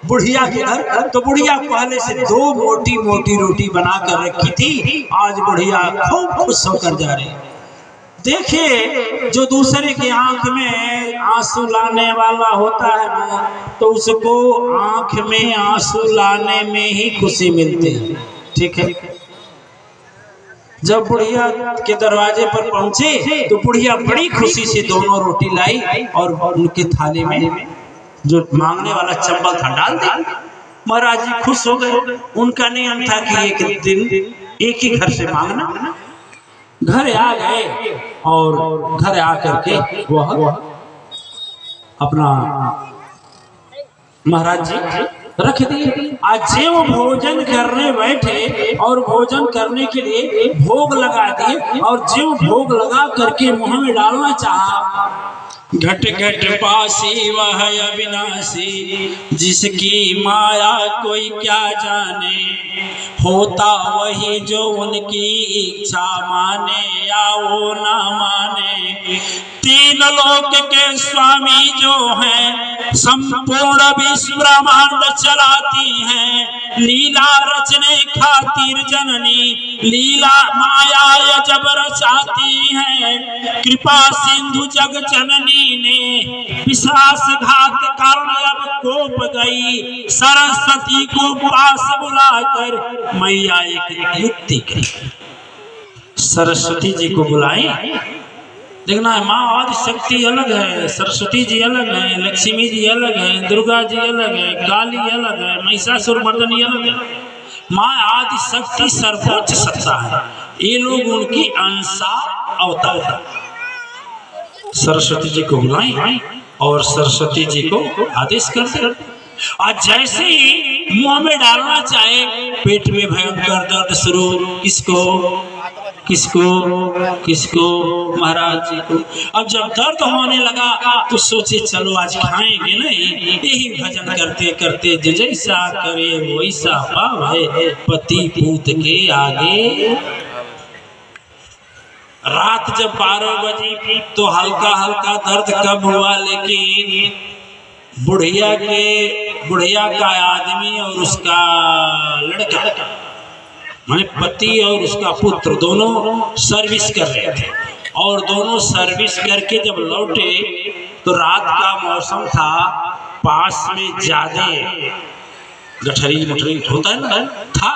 बुढ़िया के घर। तो बुढ़िया पहले से 2 मोटी मोटी रोटी बना कर रखी थी। आज बुढ़िया खूब खुश होकर जा रही। देखिए, जो दूसरे की आंख में आंसू लाने वाला होता है ना, तो उसको आंख में आंसू लाने में ही खुशी मिलती है। ठीक है। जब बुढ़िया के दरवाजे पर पहुंचे तो बुढ़िया बड़ी खुशी से दोनों रोटी लाई और उनके थाली में जो मांगने वाला चंबल था डाल दी। महाराज जी खुश हो गए। उनका नियम था कि एक दिन एक ही घर से मांगना। घर आ गए और घर आकर के वह अपना महाराज जी रख दिए। आज जो भोजन करने बैठे और भोजन करने के लिए भोग लगा दिए, और जो भोग लगा करके मुंह में डालना चाहा, घट घट पासी वह अविनाशी, जिसकी माया कोई क्या जाने, होता वही जो उनकी इच्छा माने या वो ना माने। 3 लोक के स्वामी जो हैं, संपूर्ण विश्व ब्रह्मांड चलाती हैं। लीला रचने खातिर जननी, लीला माया जब रचाती हैं। कृपा सिंधु जग जननी ने, विश्वासघात कारण अब कोप गई। सरस्वती को पास बुलाकर मैया एक युक्ति करी। सरस्वती जी को बुलाई। देखना है, माँ आदि शक्ति अलग है, सरस्वती जी अलग है, लक्ष्मी जी अलग है, दुर्गा जी अलग है, काली अलग है, महिषासुर मर्दनी अलग है। माँ आदि शक्ति सर्वोच्च सत्ता है। ये लोग उनकी अंशा अवतार है। सरस्वती जी को बुलाई और सरस्वती जी को आदेश करते। आज जैसे ही मुंह में डालना चाहे, पेट में भयंकर दर्द शुरू। किसको किसको किसको? महाराज जी को। अब जब दर्द होने लगा तो सोचे चलो आज खाएंगे नहीं। यही भजन करते करते जैसा करे वैसा पावे, पति पूत के आगे। रात जब 12 बजी तो हल्का हल्का दर्द कम हुआ, लेकिन बुढ़िया का आदमी और उसका लड़का, माने पति और उसका पुत्र, दोनों सर्विस कर रहे थे। और दोनों सर्विस करके जब लौटे तो रात का मौसम था। पास में ज्यादा गठरी मठरी होता है ना, था।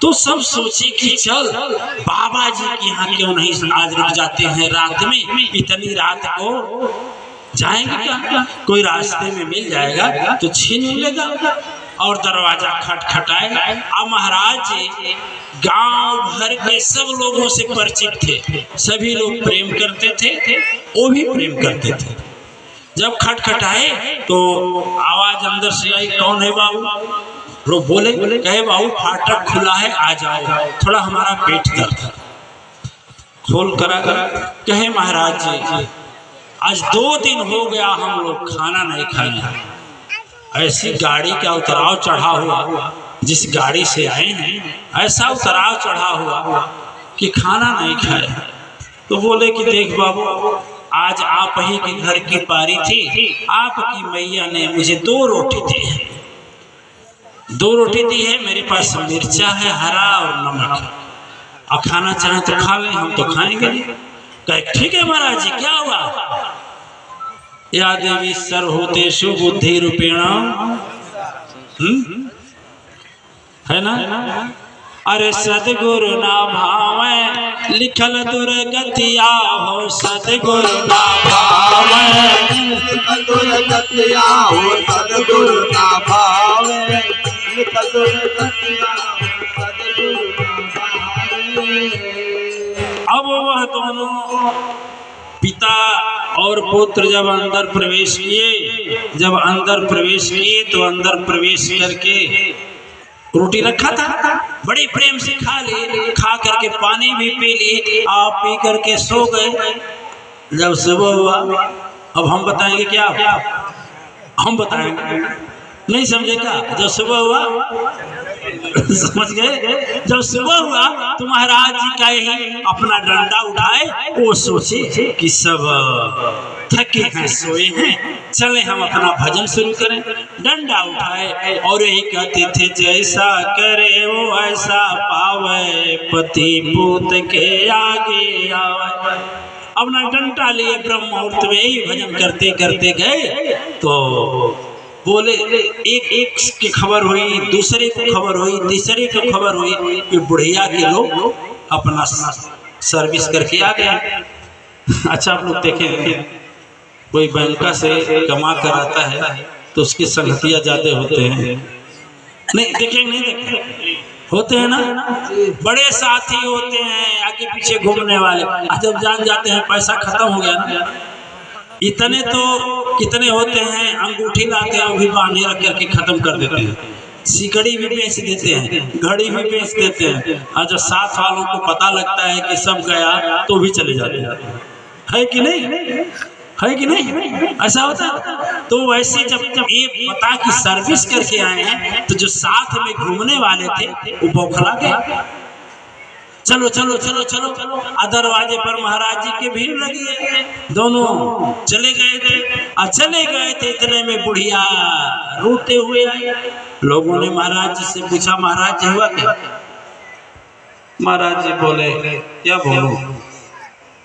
तो सब सोचे कि चल बाबा जी के यहाँ क्यों नहीं आज रुक जाते हैं रात में। इतनी रात को जाएंगे क्या, कोई रास्ते में मिल जाएगा तो छीन लेगा। और दरवाजा खटखटाए। अब महाराज जी गांव भर के सब लोगों से परिचित थे। सभी लोग प्रेम करते थे, वो भी प्रेम करते थे। जब खटखटाए तो आवाज अंदर से आई, कौन है बाबू? लोग बोले, कहे बाबू फाटक खुला है, आ जाओ, थोड़ा हमारा पेट दर्द है। खोल करा कहे महाराज जी आज 2 दिन हो गया हम लोग खाना नहीं खाए। ऐसी गाड़ी का उतराव चढ़ा हुआ, जिस गाड़ी से आए हैं ऐसा उतराव चढ़ा हुआ कि खाना नहीं खाए। तो बोले कि देख बाबू, आज आप ही के घर की पारी थी, आपकी मैया ने मुझे 2 रोटी दी है। 2 रोटी दी है, मेरे पास मिर्चा है हरा और नमक है। अब खाना चाहे तो खा लें, हम तो खाएंगे नहीं। कहे ठीक है महाराज जी, क्या हुआ? या देवी सर्वभूतेषु बुद्धि रूपेण, है ना? अरे सदगुरु ना भावे लिखल दुर्गतिया हो, सदगुरु ना भावे दुर्गतिया हो, सदगुरु ना भावे लिखल दुर्गतिया हो, सदगुरु ना भावे। अब वह दोनों पिता और पुत्र जब अंदर प्रवेश किए, तो अंदर प्रवेश करके रोटी रखा था, बड़े प्रेम से खा लिए। खा करके पानी भी पी लिए, आप पी करके सो गए। जब सुबह हुआ, अब हम बताएंगे क्या? हम बताएंगे, नहीं समझे क्या? जब सुबह हुआ समझ गए? जब सुबह हुआ तो महाराज जी का यही अपना डंडा उठाए, वो सोचे कि सब थके हैं सोए हैं, चले हम अपना भजन शुरू करें। डंडा उठाए और यही कहते थे, जैसा करे वो ऐसा पावे, पति पूत के आगे आवे। अब ना डंडा लिए ब्रह्म मुहूर्त में ही भजन करते करते गए तो बोले, एक की खबर हुई, दूसरे को खबर हुई, तीसरे को खबर हुई कि बुढ़िया के लोग अपना सर्विस करके आ गए। अच्छा, आप लोग देखें, कोई बैंका से कमा कर आता है तो उसके संगतियाँ ज्यादा होते हैं, नहीं देखें, नहीं देखें, होते हैं ना, बड़े साथी होते हैं, आगे पीछे घूमने वाले। जब जान जाते हैं पैसा खत्म हो गया ना, इतने तो कितने होते हैं, अंगूठी लाते हैं, वो भी बांधे रख करके खत्म कर देते हैं, सिकड़ी भी बेच देते हैं, घड़ी भी बेच देते हैं। और जब साथ वालों को पता लगता है कि सब गया तो भी चले जाते हैं। है कि नहीं, है कि नहीं, ऐसा होता है। तो वैसे जब ये पता कि सर्विस करके आए हैं तो जो साथ में घूमने वाले थे वो बौखला गए। चलो चलो चलो चलो चलो, दरवाजे पर महाराज जी की भीड़ लगी है, दोनों चले गए थे। चले गए थे, इतने में बुढ़िया रोते हुए आई। लोगों ने महाराज जी से पूछा, महाराज जी हुआ क्या? महाराज जी बोले, क्या बोलूं,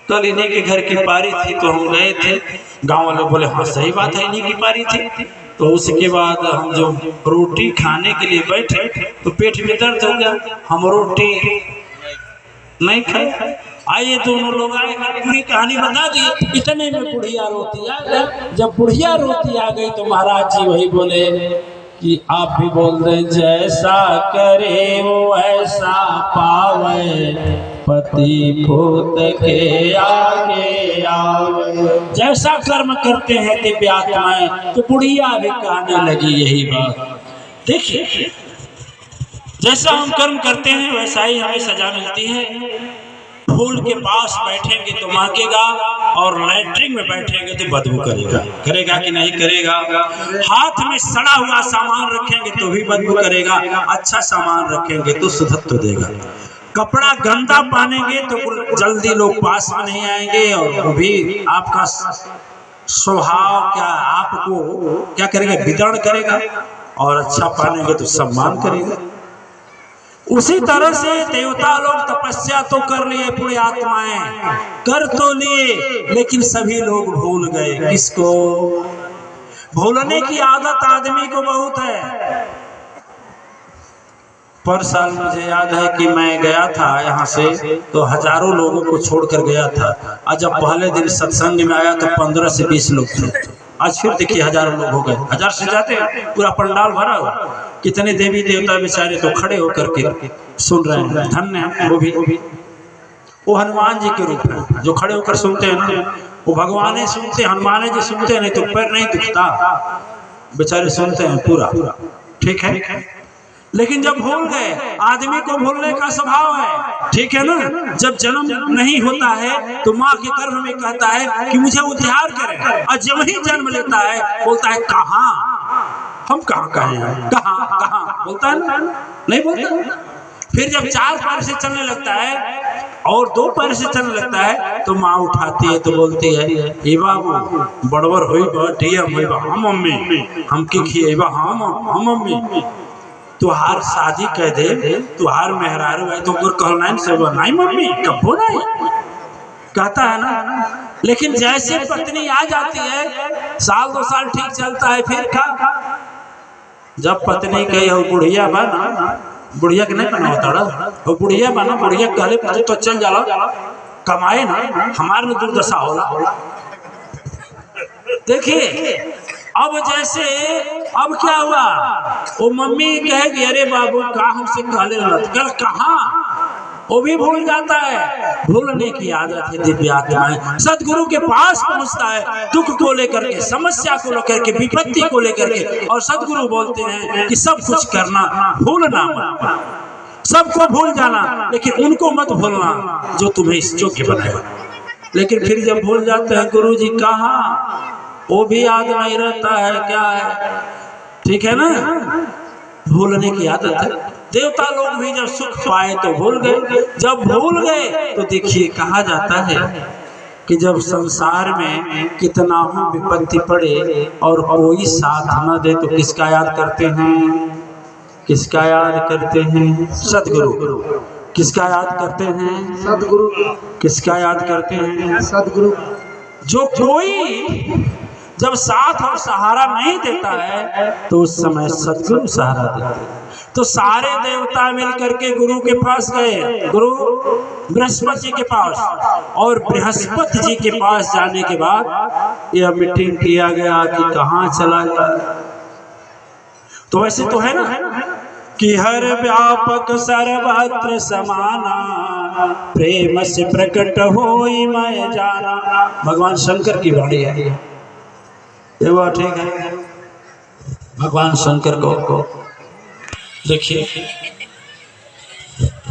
कल इन्हीं के घर की पारी थी तो हम गए थे। गांव वाले बोले, हाँ सही बात है, इन्हीं की पारी थी। तो उसके बाद हम जो रोटी खाने के लिए बैठे तो पेट में दर्द हो गया, हम रोटी नहीं खाए। आइए दोनों लोग आए, पूरी कहानी बता दी। इतने में बुढ़िया रोती आ गई। जब बुढ़िया रोती आ गई तो महाराज जी वही बोले कि आप भी बोल रहे, जैसा करे वो ऐसा पावे, पति पूत के आगे आवे। जैसा कर्म करते हैं दिव्य आत्माएं, तो बुढ़िया भी कहने लगी यही बात। देखिए, जैसा हम कर्म करते हैं वैसा ही हमें सजा मिलती है। फूल के पास बैठेंगे तो महकेगा, और लैट्रिन में बैठेंगे तो बदबू करेगा। करेगा कि नहीं करेगा? हाथ में सड़ा हुआ सामान रखेंगे तो भी बदबू करेगा, अच्छा सामान रखेंगे तो शुद्धत्व देगा। कपड़ा गंदा पहनेंगे तो जल्दी लोग पास में नहीं आएंगे, और वो भी आपका स्वभाव क्या आपको क्या करेगा, विदर्ण करेगा। और अच्छा पहनेंगे तो सम्मान करेगा। उसी तरह से देवता लोग तपस्या तो कर लिए, पूरी आत्माएं कर तो लिए, लेकिन सभी लोग भूल गए। किसको? भूलने की आदत आदमी को बहुत है। पर साल मुझे याद है कि मैं गया था यहाँ से तो हजारों लोगों को छोड़कर गया था। आज जब पहले दिन सत्संग में आया तो 15 से 20 लोग थे। आज फिर देखिए हजारों लोग हो गए, 1000 से जाते, पूरा पंडाल भरा हुआ। कितने देवी देवता बेचारे तो खड़े होकर के सुन रहे हैं। धन्य है वो हनुमान जी के रूप में जो खड़े होकर सुनते हैं ना, वो भगवान ही सुनते, हनुमान जी सुनते, नहीं तो पैर नहीं दुखता, बेचारे सुनते हैं पूरा। ठीक है, लेकिन जब भूल गए, आदमी को भूलने का स्वभाव है, ठीक है ना। जब जन्म नहीं होता है तो माँ के गर्भ में कहता है कि मुझे उद्धार करे, और जब ही जन्म लेता है बोलता है कहाँ, हम कहाँ कहे हैं, कहाँ कहाँ बोलता है ना, नहीं बोलता। फिर जब 4 पैर से चलने लगता है और 2 पैर से चलने लगता है तो माँ उठाती है तो बोलती है, ए बाबू बड़बर हुई बटियम हुई, हाँ मम्मी हमके खिएबा, हाँ मम्मी तुहार शादी कह दे, तुहार मेहरारू है तो कहना से नहीं मम्मी कबो नहीं कहता है ना। लेकिन जैसे पत्नी आ जाती है, साल 2 साल ठीक चलता है, फिर क्या, जब पत्नी कही हो बुढ़िया बना, बुढ़िया के नहीं बना होता, बुढ़िया बना, बुढ़िया कहले तो चल जाला कमाए ना, हमारे में दुर्दशा होला। देखिए अब जैसे अब क्या हुआ, वो मम्मी कहेगी अरे बाबू का हमसे कहले कल कहाँ, वो भी भूल जाता है। भूलने की आदत है दिव्य आत्माएं। सदगुरु के पास पहुंचता है दुख को लेकर के, समस्या को लेकर के, विपत्ति को लेकर के, और सदगुरु बोलते हैं कि सब कुछ करना, भूलना मत, सबको भूल जाना, लेकिन उनको मत भूलना जो तुम्हें इस योग्य बनाएगा। लेकिन फिर जब भूल जाते हैं गुरु जी कहाँ, वो भी याद नहीं रहता है क्या है, ठीक है ना। भूलने की आदत है। देवता लोग भी जब सुख पाए तो भूल गए, जब भूल गए तो देखिए कहा जाता है कि जब संसार में कितना ही विपत्ति पड़े और कोई साथ न दे तो किसका याद करते हैं? किसका याद करते हैं? सदगुरु। किसका याद करते हैं? सदगुरु। किसका याद करते हैं? सदगुरु। जो कोई जब साथ और सहारा नहीं देता है तो उस समय सदगुरु सहारा देते हैं। तो सारे देवता मिलकर के गुरु के पास गए, गुरु बृहस्पति जी के पास, और बृहस्पति जी के पास जाने के बाद यह मीटिंग किया गया कि कहाँ चला गया। तो वैसे तो है ना कि हर व्यापक सर्वत्र समाना, प्रेम से प्रकट होई मैं जाना। भगवान शंकर की वाणी है ये, बात ठीक है। भगवान शंकर को देखिए